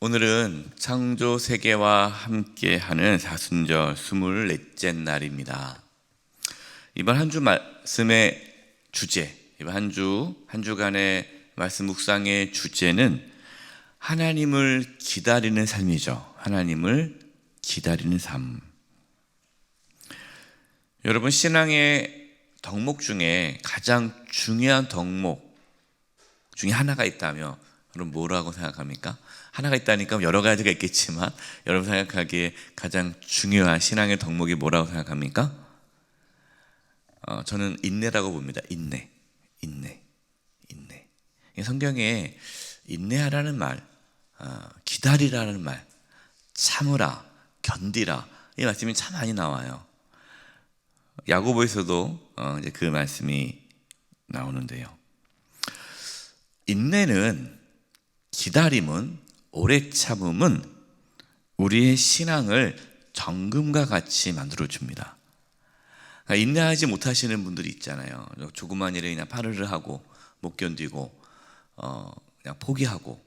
오늘은 창조 세계와 함께하는 사순절 24째 날입니다. 이번 한 주 말씀의 주제, 이번 한 주간의 말씀 묵상의 주제는 하나님을 기다리는 삶이죠. 하나님을 기다리는 삶. 여러분, 신앙의 덕목 중에 가장 중요한 덕목 중에 하나가 있다면 여러분 뭐라고 생각합니까? 하나가 있다니까 여러 가지가 있겠지만 여러분 생각하기에 가장 중요한 신앙의 덕목이 뭐라고 생각합니까? 저는 인내라고 봅니다. 인내. 성경에 인내하라는 말, 기다리라는 말, 참으라, 견디라, 이 말씀이 참 많이 나와요. 야고보에서도 이제 그 말씀이 나오는데요. 인내는, 기다림은, 오래 참음은 우리의 신앙을 정금과 같이 만들어줍니다. 인내하지 못하시는 분들이 있잖아요. 조그만 일에 그냥 파르르 하고 못 견디고 그냥 포기하고,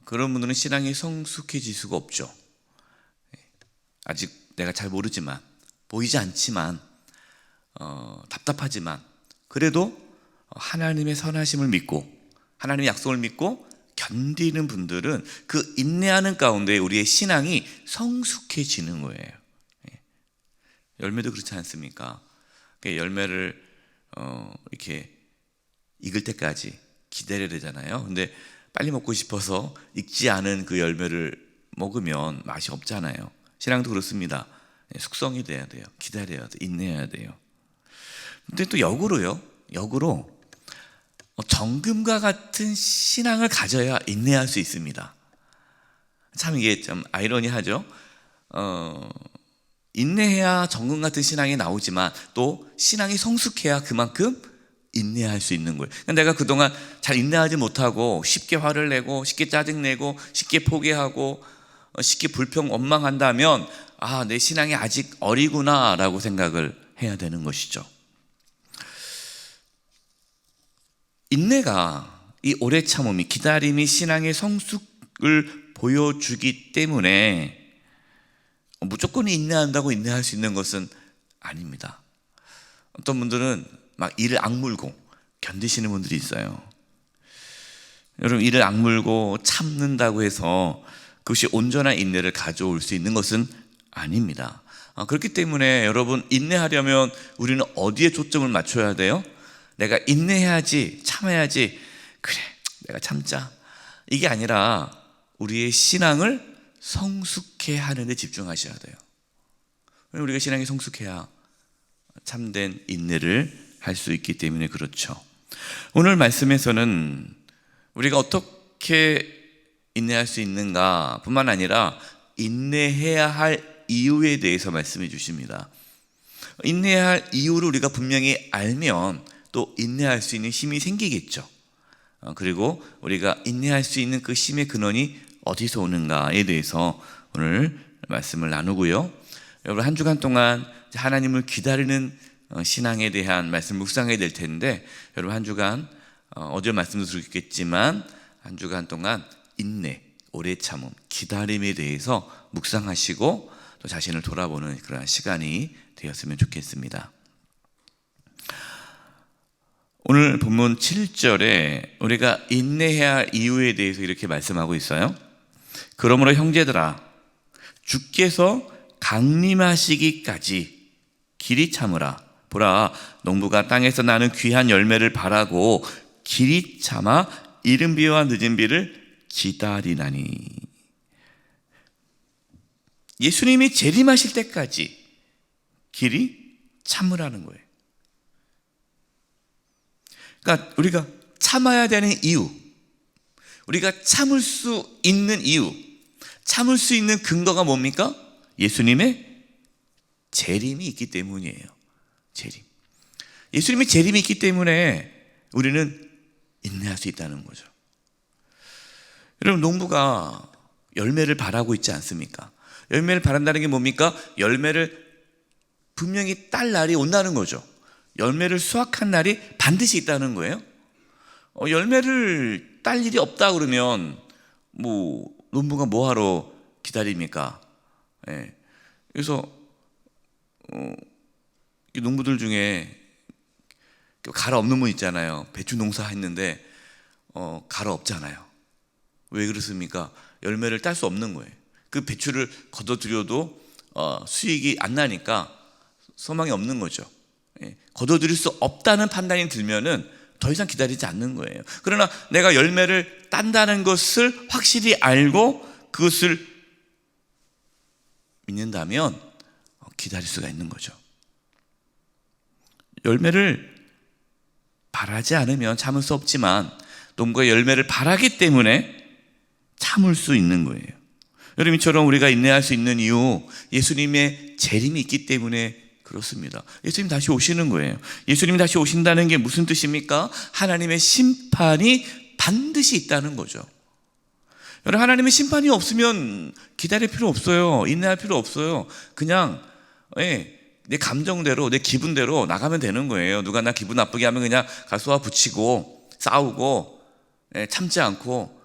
그런 분들은 신앙이 성숙해질 수가 없죠. 아직 내가 잘 모르지만, 보이지 않지만, 답답하지만 그래도 하나님의 선하심을 믿고 하나님의 약속을 믿고 견디는 분들은 그 인내하는 가운데 우리의 신앙이 성숙해지는 거예요. 열매도 그렇지 않습니까? 열매를 이렇게 익을 때까지 기다려야 되잖아요. 근데 빨리 먹고 싶어서 익지 않은 그 열매를 먹으면 맛이 없잖아요. 신앙도 그렇습니다. 숙성이 돼야 돼요. 기다려야 돼요. 인내해야 돼요. 근데 또 역으로 정금과 같은 신앙을 가져야 인내할 수 있습니다. 참 이게 좀 아이러니하죠. 인내해야 정금 같은 신앙이 나오지만 또 신앙이 성숙해야 그만큼 인내할 수 있는 거예요. 내가 그동안 잘 인내하지 못하고 쉽게 화를 내고 쉽게 짜증내고 쉽게 포기하고 쉽게 불평 원망한다면 내 신앙이 아직 어리구나 라고 생각을 해야 되는 것이죠. 인내가, 이 오래 참음이, 기다림이 신앙의 성숙을 보여주기 때문에 무조건 인내한다고 인내할 수 있는 것은 아닙니다. 어떤 분들은 막 이를 악물고 견디시는 분들이 있어요. 여러분, 이를 악물고 참는다고 해서 그것이 온전한 인내를 가져올 수 있는 것은 아닙니다. 그렇기 때문에 여러분, 인내하려면 우리는 어디에 초점을 맞춰야 돼요? 내가 인내해야지, 참아야지, 그래 내가 참자, 이게 아니라 우리의 신앙을 성숙해 하는 데 집중하셔야 돼요. 우리가 신앙이 성숙해야 참된 인내를 할 수 있기 때문에 그렇죠. 오늘 말씀에서는 우리가 어떻게 인내할 수 있는가 뿐만 아니라 인내해야 할 이유에 대해서 말씀해 주십니다. 인내해야 할 이유를 우리가 분명히 알면 또 인내할 수 있는 힘이 생기겠죠. 그리고 우리가 인내할 수 있는 그 힘의 근원이 어디서 오는가에 대해서 오늘 말씀을 나누고요. 여러분, 한 주간 동안 하나님을 기다리는 신앙에 대한 말씀 묵상해야 될 텐데, 여러분 한 주간 어제 말씀도 들었겠지만 한 주간 동안 인내, 오래 참음, 기다림에 대해서 묵상하시고 또 자신을 돌아보는 그런 시간이 되었으면 좋겠습니다. 오늘 본문 7절에 우리가 인내해야 할 이유에 대해서 이렇게 말씀하고 있어요. 그러므로 형제들아, 주께서 강림하시기까지 길이 참으라. 보라, 농부가 땅에서 나는 귀한 열매를 바라고 길이 참아 이른 비와 늦은 비를 기다리나니. 예수님이 재림하실 때까지 길이 참으라는 거예요. 그러니까 우리가 참아야 되는 이유, 우리가 참을 수 있는 이유, 참을 수 있는 근거가 뭡니까? 예수님의 재림이 있기 때문이에요. 재림. 예수님의 재림이 있기 때문에 우리는 인내할 수 있다는 거죠. 여러분, 농부가 열매를 바라고 있지 않습니까? 열매를 바란다는 게 뭡니까? 열매를 분명히 딸 날이 온다는 거죠. 열매를 수확한 날이 반드시 있다는 거예요. 열매를 딸 일이 없다 그러면 농부가 뭐하러 기다립니까? 예. 그래서 농부들 중에 가라 없는 분 있잖아요. 배추 농사 했는데 가라 없잖아요. 왜 그렇습니까? 열매를 딸 수 없는 거예요. 그 배추를 걷어들여도 수익이 안 나니까 소망이 없는 거죠. 예. 걷어들일 수 없다는 판단이 들면은 더 이상 기다리지 않는 거예요. 그러나 내가 열매를 딴다는 것을 확실히 알고 그것을 믿는다면 기다릴 수가 있는 거죠. 열매를 바라지 않으면 참을 수 없지만 농부가 열매를 바라기 때문에 참을 수 있는 거예요. 여러분, 이처럼 우리가 인내할 수 있는 이유, 예수님의 재림이 있기 때문에 그렇습니다. 예수님 다시 오시는 거예요. 예수님이 다시 오신다는 게 무슨 뜻입니까? 하나님의 심판이 반드시 있다는 거죠. 여러분, 하나님의 심판이 없으면 기다릴 필요 없어요. 인내할 필요 없어요. 그냥 내 감정대로, 내 기분대로 나가면 되는 거예요. 누가 나 기분 나쁘게 하면 그냥 가수와 붙이고 싸우고 참지 않고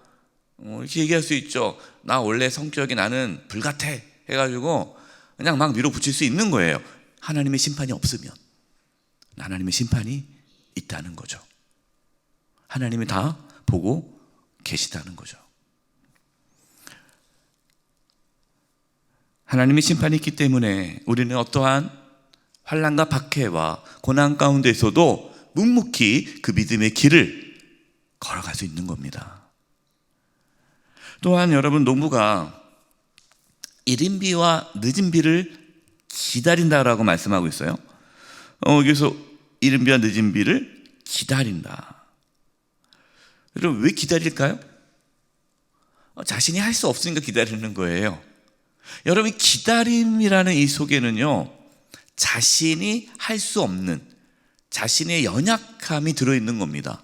이렇게 얘기할 수 있죠. 나 원래 성격이 나는 불같아 해가지고 그냥 막 밀어붙일 수 있는 거예요. 하나님의 심판이 없으면. 하나님의 심판이 있다는 거죠. 하나님이 다 보고 계시다는 거죠. 하나님의 심판이 있기 때문에 우리는 어떠한 환난과 박해와 고난 가운데서도 묵묵히 그 믿음의 길을 걸어갈 수 있는 겁니다. 또한 여러분, 농부가 이른 비와 늦은 비를 기다린다라고 말씀하고 있어요. 여기서 이른 비와 늦은 비를 기다린다. 여러분, 왜 기다릴까요? 자신이 할 수 없으니까 기다리는 거예요. 여러분, 기다림이라는 이 속에는요, 자신이 할 수 없는 자신의 연약함이 들어있는 겁니다.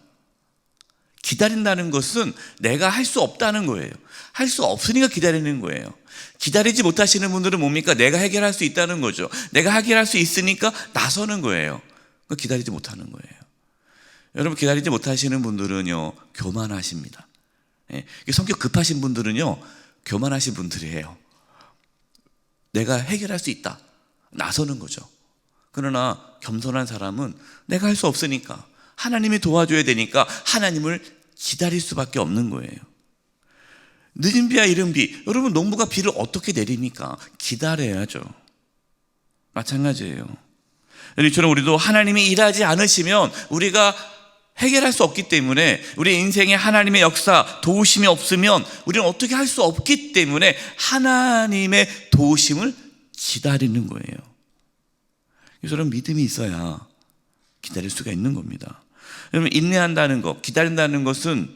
기다린다는 것은 내가 할 수 없다는 거예요. 할 수 없으니까 기다리는 거예요. 기다리지 못하시는 분들은 뭡니까? 내가 해결할 수 있다는 거죠. 내가 해결할 수 있으니까 나서는 거예요. 기다리지 못하는 거예요. 여러분, 기다리지 못하시는 분들은요, 교만하십니다. 성격 급하신 분들은요, 교만하신 분들이에요. 내가 해결할 수 있다, 나서는 거죠. 그러나 겸손한 사람은 내가 할 수 없으니까, 하나님이 도와줘야 되니까 하나님을 기다릴 수밖에 없는 거예요. 늦은 비와 이른 비, 여러분, 농부가 비를 어떻게 내립니까? 기다려야죠. 마찬가지예요. 이처럼 우리도 하나님이 일하지 않으시면 우리가 해결할 수 없기 때문에, 우리 인생에 하나님의 역사, 도우심이 없으면 우리는 어떻게 할 수 없기 때문에 하나님의 도우심을 기다리는 거예요. 그래서 믿음이 있어야 기다릴 수가 있는 겁니다. 여러분, 인내한다는 것, 기다린다는 것은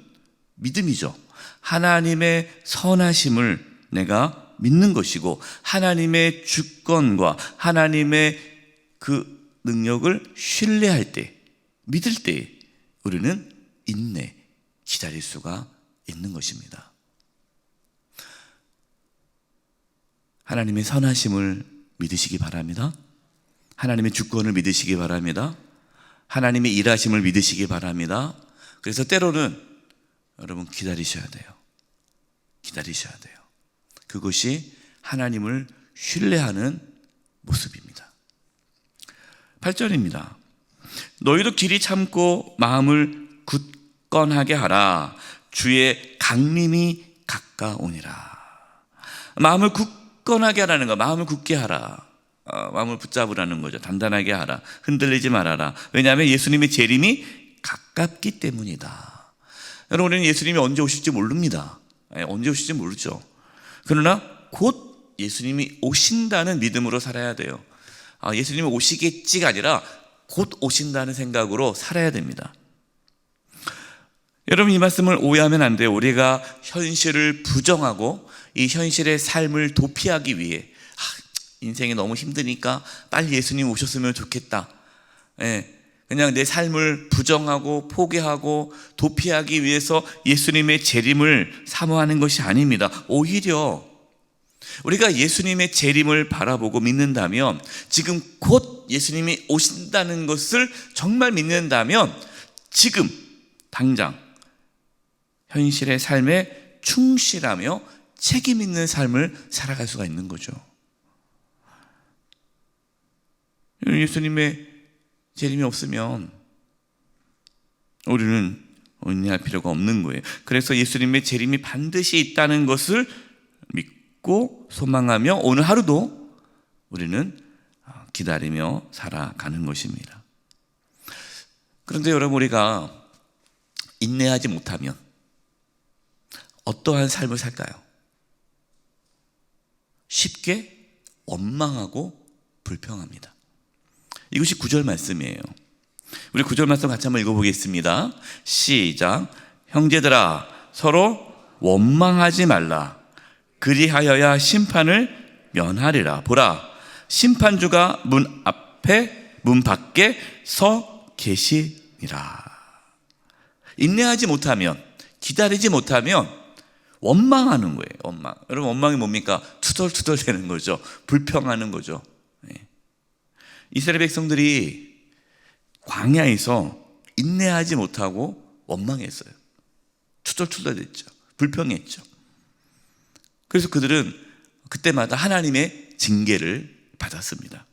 믿음이죠. 하나님의 선하심을 내가 믿는 것이고, 하나님의 주권과 하나님의 그 능력을 신뢰할 때, 믿을 때 우리는 인내, 기다릴 수가 있는 것입니다. 하나님의 선하심을 믿으시기 바랍니다. 하나님의 주권을 믿으시기 바랍니다. 하나님의 일하심을 믿으시기 바랍니다. 그래서 때로는 여러분, 기다리셔야 돼요. 기다리셔야 돼요. 그것이 하나님을 신뢰하는 모습입니다. 8절입니다. 너희도 길이 참고 마음을 굳건하게 하라. 주의 강림이 가까우니라. 마음을 굳건하게 하라는 거, 마음을 굳게 하라. 마음을 붙잡으라는 거죠. 단단하게 하라. 흔들리지 말아라. 왜냐하면 예수님의 재림이 가깝기 때문이다. 여러분, 우리는 예수님이 언제 오실지 모릅니다. 언제 오실지 모르죠. 그러나 곧 예수님이 오신다는 믿음으로 살아야 돼요. 예수님이 오시겠지가 아니라 곧 오신다는 생각으로 살아야 됩니다. 여러분, 이 말씀을 오해하면 안 돼요. 우리가 현실을 부정하고 이 현실의 삶을 도피하기 위해 인생이 너무 힘드니까 빨리 예수님 오셨으면 좋겠다, 그냥 내 삶을 부정하고 포기하고 도피하기 위해서 예수님의 재림을 사모하는 것이 아닙니다. 오히려 우리가 예수님의 재림을 바라보고 믿는다면, 지금 곧 예수님이 오신다는 것을 정말 믿는다면, 지금 당장 현실의 삶에 충실하며 책임 있는 삶을 살아갈 수가 있는 거죠. 예수님의 재림이 없으면 우리는 인내할 필요가 없는 거예요. 그래서 예수님의 재림이 반드시 있다는 것을 믿고 소망하며 오늘 하루도 우리는 기다리며 살아가는 것입니다. 그런데 여러분, 우리가 인내하지 못하면 어떠한 삶을 살까요? 쉽게 원망하고 불평합니다. 이것이 9절 말씀이에요. 우리 9절 말씀 같이 한번 읽어보겠습니다. 시작. 형제들아, 서로 원망하지 말라. 그리하여야 심판을 면하리라. 보라, 심판주가 문 밖에 서 계시니라. 인내하지 못하면, 기다리지 못하면 원망하는 거예요. 원망. 여러분, 원망이 뭡니까? 투덜투덜 되는 거죠. 불평하는 거죠. 이스라엘 백성들이 광야에서 인내하지 못하고 원망했어요. 투덜투덜했죠. 불평했죠. 그래서 그들은 그때마다 하나님의 징계를 받았습니다.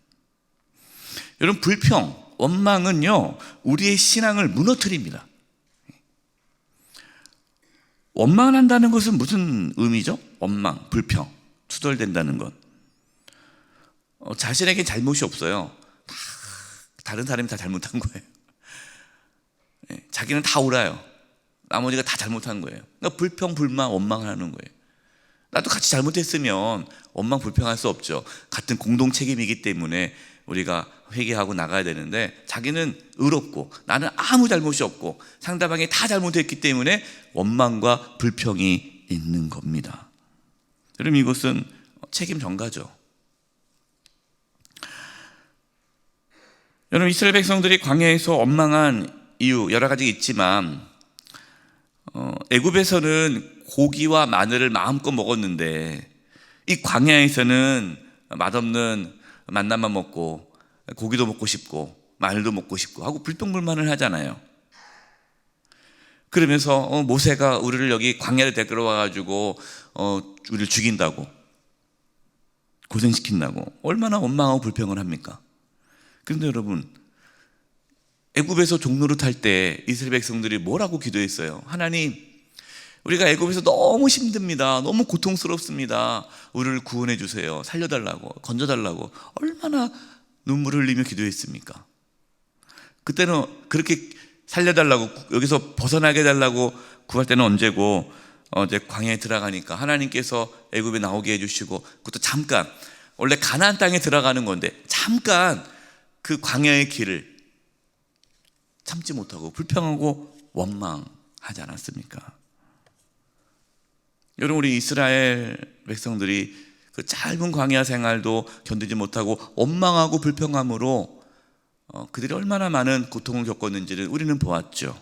여러분, 불평, 원망은요, 우리의 신앙을 무너뜨립니다. 원망을 한다는 것은 무슨 의미죠? 원망, 불평, 투덜댄다는 것. 자신에게 잘못이 없어요. 다른 사람이 다 잘못한 거예요. 자기는 다 옳아요. 나머지가 다 잘못한 거예요. 그러니까 불평, 불만, 원망을 하는 거예요. 나도 같이 잘못했으면 원망, 불평할 수 없죠. 같은 공동 책임이기 때문에 우리가 회개하고 나가야 되는데, 자기는 의롭고 나는 아무 잘못이 없고 상대방이 다 잘못했기 때문에 원망과 불평이 있는 겁니다. 여러분, 이것은 책임 전가죠. 여러분, 이스라엘 백성들이 광야에서 원망한 이유 여러 가지 있지만, 애굽에서는 고기와 마늘을 마음껏 먹었는데 이 광야에서는 맛없는 만나만 먹고 고기도 먹고 싶고 마늘도 먹고 싶고 하고 불평불만을 하잖아요. 그러면서 모세가 우리를 여기 광야를 데리러 와가지고 우리를 죽인다고, 고생시킨다고 얼마나 원망하고 불평을 합니까? 그런데 여러분, 애굽에서 종로를 탈 때 이스라엘 백성들이 뭐라고 기도했어요? 하나님, 우리가 애굽에서 너무 힘듭니다. 너무 고통스럽습니다. 우리를 구원해 주세요. 살려달라고, 건져달라고 얼마나 눈물을 흘리며 기도했습니까? 그때는 그렇게 살려달라고, 여기서 벗어나게 해달라고 구할 때는 언제고, 이제 광야에 들어가니까 하나님께서 애굽에 나오게 해주시고, 그것도 잠깐, 원래 가나안 땅에 들어가는 건데 잠깐 그 광야의 길을 참지 못하고 불평하고 원망하지 않았습니까? 여러분, 우리 이스라엘 백성들이 그 짧은 광야 생활도 견디지 못하고 원망하고 불평함으로 그들이 얼마나 많은 고통을 겪었는지를 우리는 보았죠.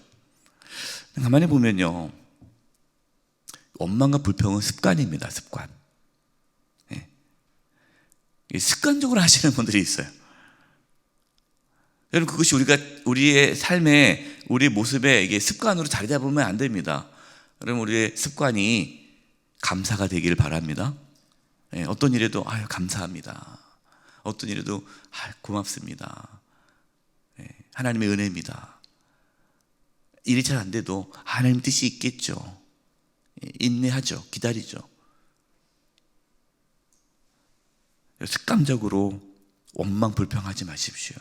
가만히 보면요, 원망과 불평은 습관입니다. 습관. 습관적으로 하시는 분들이 있어요. 여러분, 그것이 우리의 삶에, 우리 모습에 이게 습관으로 자리 잡으면 안 됩니다. 여러분, 우리의 습관이 감사가 되기를 바랍니다. 어떤 일에도 감사합니다. 어떤 일에도 고맙습니다. 하나님의 은혜입니다. 일이 잘 안 돼도 하나님 뜻이 있겠죠. 인내하죠. 기다리죠. 습관적으로 원망 불평하지 마십시오.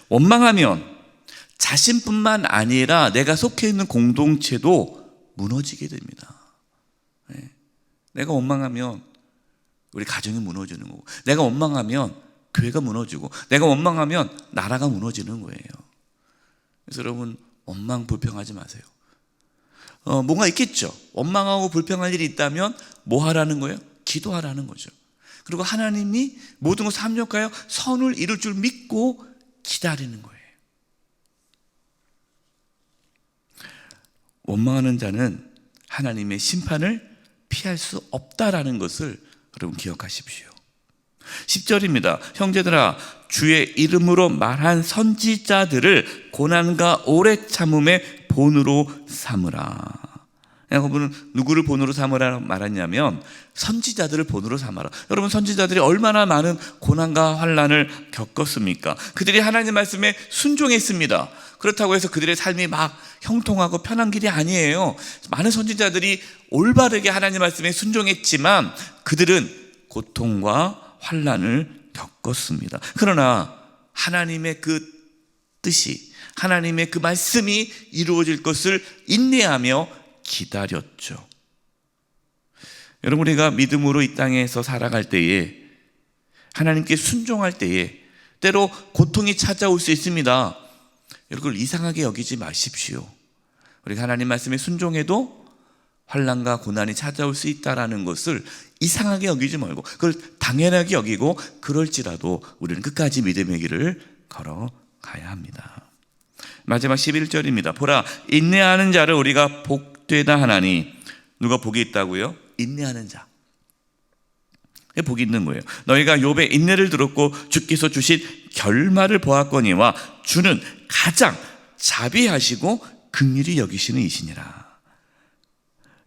원망하면 자신뿐만 아니라 내가 속해 있는 공동체도 무너지게 됩니다. 내가 원망하면 우리 가정이 무너지는 거고, 내가 원망하면 교회가 무너지고, 내가 원망하면 나라가 무너지는 거예요. 그래서 여러분, 원망 불평하지 마세요. 뭔가 있겠죠. 원망하고 불평할 일이 있다면 뭐 하라는 거예요? 기도하라는 거죠. 그리고 하나님이 모든 것을 합력하여 선을 이룰 줄 믿고 기다리는 거예요. 원망하는 자는 하나님의 심판을 피할 수 없다라는 것을 여러분 기억하십시오. 10절입니다. 형제들아, 주의 이름으로 말한 선지자들을 고난과 오래 참음의 본으로 삼으라. 야고보는 누구를 본으로 삼으라 말했냐면 선지자들을 본으로 삼아라. 여러분, 선지자들이 얼마나 많은 고난과 환난을 겪었습니까? 그들이 하나님 말씀에 순종했습니다. 그렇다고 해서 그들의 삶이 막 형통하고 편한 길이 아니에요. 많은 선지자들이 올바르게 하나님 말씀에 순종했지만 그들은 고통과 환난을 겪었습니다. 그러나 하나님의 그 뜻이, 하나님의 그 말씀이 이루어질 것을 인내하며 기다렸죠. 여러분, 우리가 믿음으로 이 땅에서 살아갈 때에, 하나님께 순종할 때에 때로 고통이 찾아올 수 있습니다. 여러분, 이상하게 여기지 마십시오. 우리가 하나님 말씀에 순종해도 환난과 고난이 찾아올 수 있다는 것을 이상하게 여기지 말고 그걸 당연하게 여기고, 그럴지라도 우리는 끝까지 믿음의 길을 걸어가야 합니다. 마지막 11절입니다. 보라, 인내하는 자를 우리가 복되다 하나니. 누가 복이 있다고요? 인내하는 자. 복이 있는 거예요. 너희가 욥의 인내를 들었고 주께서 주신 결말을 보았거니와 주는 가장 자비하시고 긍휼히 여기시는 이시니라.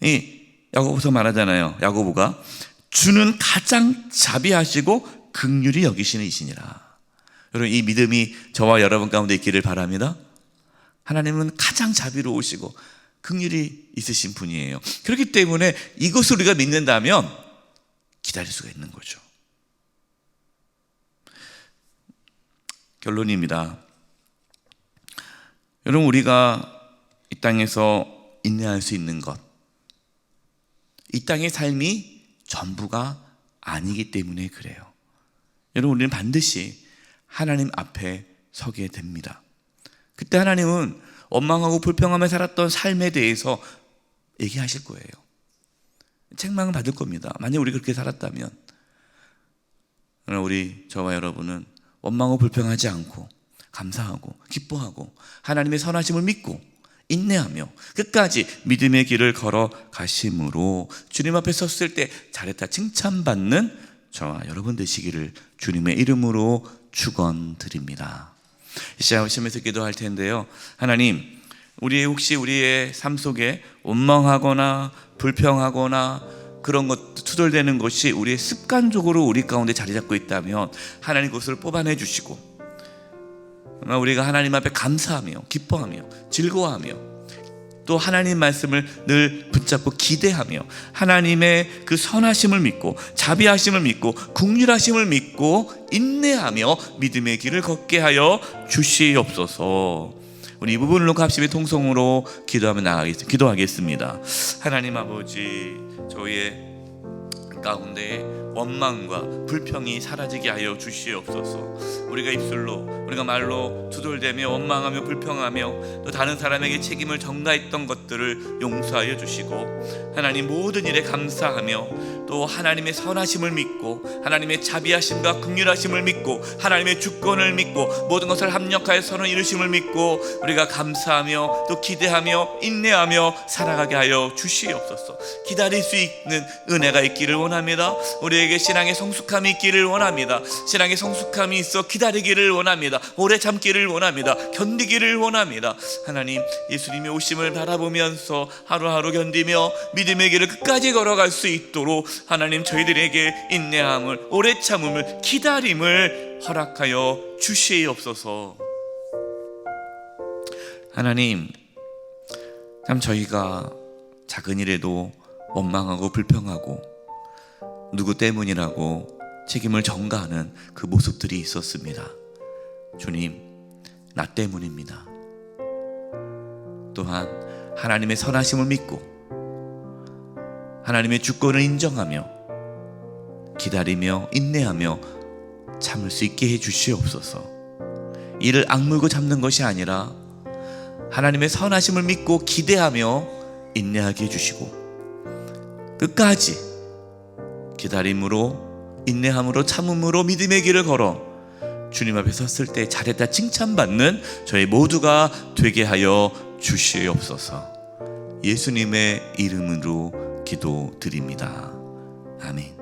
이 야고보서 말하잖아요. 야고보가 주는 가장 자비하시고 긍휼히 여기시는 이시니라. 여러분, 이 믿음이 저와 여러분 가운데 있기를 바랍니다. 하나님은 가장 자비로우시고 긍휼이 있으신 분이에요. 그렇기 때문에 이것을 우리가 믿는다면 기다릴 수가 있는 거죠. 결론입니다. 여러분, 우리가 이 땅에서 인내할 수 있는 것, 이 땅의 삶이 전부가 아니기 때문에 그래요. 여러분, 우리는 반드시 하나님 앞에 서게 됩니다. 그때 하나님은 원망하고 불평하며 살았던 삶에 대해서 얘기하실 거예요. 책망을 받을 겁니다. 만약 우리 그렇게 살았다면. 그러나 우리, 저와 여러분은 원망하고 불평하지 않고 감사하고 기뻐하고 하나님의 선하심을 믿고 인내하며 끝까지 믿음의 길을 걸어가심으로 주님 앞에 섰을 때 잘했다 칭찬받는 저와 여러분 되시기를 주님의 이름으로 축원드립니다. 이 시간 하시면서 기도할 텐데요. 하나님, 혹시 우리의 삶 속에 원망하거나 불평하거나 그런 것, 투덜대는 것이 우리의 습관적으로 우리 가운데 자리 잡고 있다면 하나님 그것을 뽑아내 주시고, 우리가 하나님 앞에 감사하며 기뻐하며 즐거워하며 또 하나님 말씀을 늘 붙잡고 기대하며 하나님의 그 선하심을 믿고 자비하심을 믿고 긍휼하심을 믿고 인내하며 믿음의 길을 걷게 하여 주시옵소서. 우리 이 부분을 놓고 합심의 통성으로 기도하겠습니다. 하나님 아버지, 저희의 가운데 원망과 불평이 사라지게 하여 주시옵소서. 우리가 입술로, 우리가 말로 투덜대며 원망하며 불평하며 또 다른 사람에게 책임을 전가했던 것들을 용서하여 주시고, 하나님 모든 일에 감사하며 또 하나님의 선하심을 믿고 하나님의 자비하심과 긍휼하심을 믿고 하나님의 주권을 믿고 모든 것을 합력하여 선을 이루심을 믿고 우리가 감사하며 또 기대하며 인내하며 살아가게 하여 주시옵소서. 기다릴 수 있는 은혜가 있기를 원합니다. 우리에게 신앙의 성숙함이 있기를 원합니다. 신앙의 성숙함이 있어 기다리기를 원합니다. 오래 참기를 원합니다. 견디기를 원합니다. 하나님, 예수님의 오심을 바라보면서 하루하루 견디며 믿음의 길을 끝까지 걸어갈 수 있도록 하나님, 저희들에게 인내함을, 오래 참음을, 기다림을 허락하여 주시옵소서. 하나님, 참 저희가 작은 일에도 원망하고 불평하고 누구 때문이라고 책임을 전가하는 그 모습들이 있었습니다. 주님, 나 때문입니다. 또한 하나님의 선하심을 믿고 하나님의 주권을 인정하며 기다리며 인내하며 참을 수 있게 해 주시옵소서. 이를 악물고 참는 것이 아니라 하나님의 선하심을 믿고 기대하며 인내하게 해주시고 끝까지 기다림으로 인내함으로 참음으로 믿음의 길을 걸어 주님 앞에 섰을 때 잘했다 칭찬받는 저희 모두가 되게 하여 주시옵소서. 예수님의 이름으로 기도드립니다. 아멘.